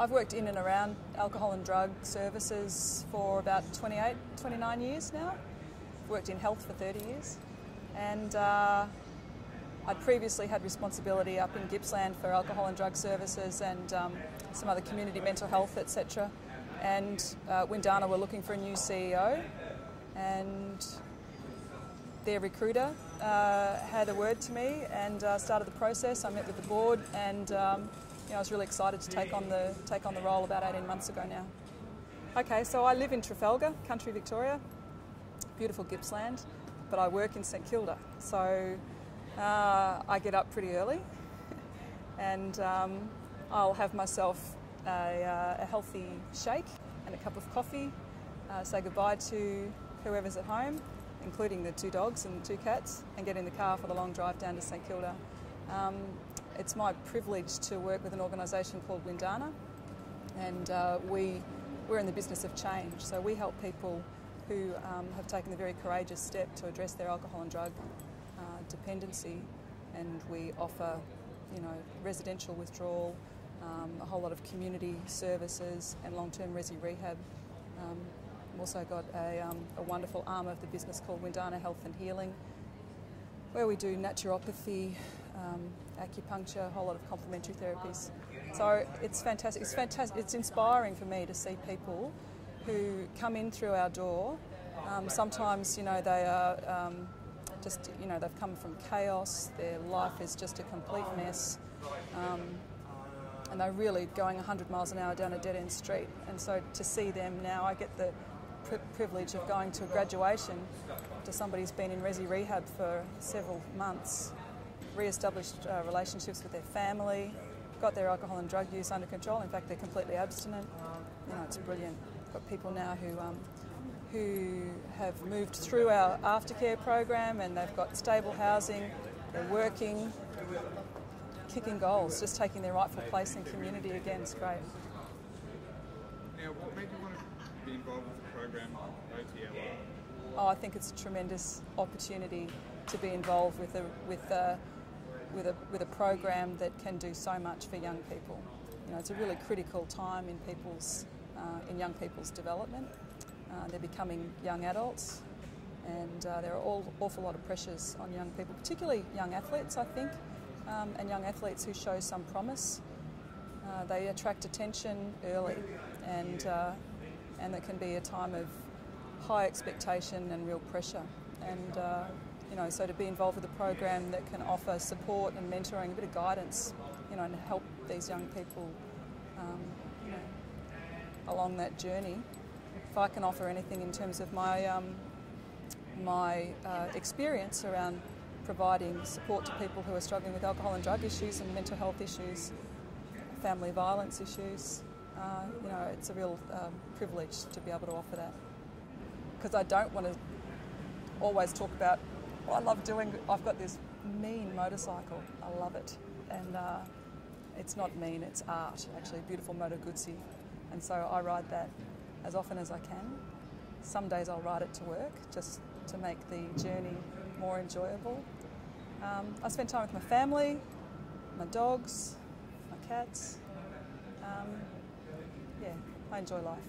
I've worked in and around alcohol and drug services for about 28, 29 years now. I've worked in health for 30 years. And I'd previously had responsibility up in Gippsland for alcohol and drug services and some other community mental health, etc. And Windana were looking for a new CEO, and their recruiter had a word to me and started the process. I met with the board, and I was really excited to take on the role about 18 months ago now. Okay, so I live in Trafalgar, country Victoria, beautiful Gippsland, but I work in St Kilda, so I get up pretty early, and I'll have myself a healthy shake and a cup of coffee, say goodbye to whoever's at home, including the 2 dogs and 2 cats, and get in the car for the long drive down to St Kilda. It's my privilege to work with an organisation called Windana, and we're in the business of change. So we help people who have taken the very courageous step to address their alcohol and drug dependency, and we offer, residential withdrawal, a whole lot of community services and long-term resi rehab. We've also got a wonderful arm of the business called Windana Health and Healing, where we do naturopathy, acupuncture, a whole lot of complementary therapies. So it's fantastic. It's inspiring for me to see people who come in through our door. Sometimes, they are they've come from chaos. Their life is just a complete mess, and they're really going 100 miles an hour down a dead-end street. And so to see them now, I get the privilege of going to a graduation to somebody who's been in resi rehab for several months, re-established relationships with their family, got their alcohol and drug use under control. In fact, they're completely abstinent. It's brilliant. Got people now who have moved through our aftercare program, and they've got stable housing, they're working, kicking goals, just taking their rightful place in community again. It's great. Now, what made you want to be involved with the program OTLR? I think it's a tremendous opportunity to be involved with a program that can do so much for young people. It's a really critical time in young people's development. They're becoming young adults, and there are an awful lot of pressures on young people, particularly young athletes, I think, and young athletes who show some promise. They attract attention early, and there can be a time of high expectation and real pressure. And so to be involved with a program that can offer support and mentoring, a bit of guidance, and help these young people along that journey. If I can offer anything in terms of my experience around providing support to people who are struggling with alcohol and drug issues and mental health issues, family violence issues, it's a real privilege to be able to offer that. Because I don't want to always talk about what I love doing. I've got this mean motorcycle. I love it. And it's not mean, it's art, actually, a beautiful Moto Guzzi. And so I ride that as often as I can. Some days I'll ride it to work, just to make the journey more enjoyable. I spend time with my family, my dogs, my cats. I enjoy life.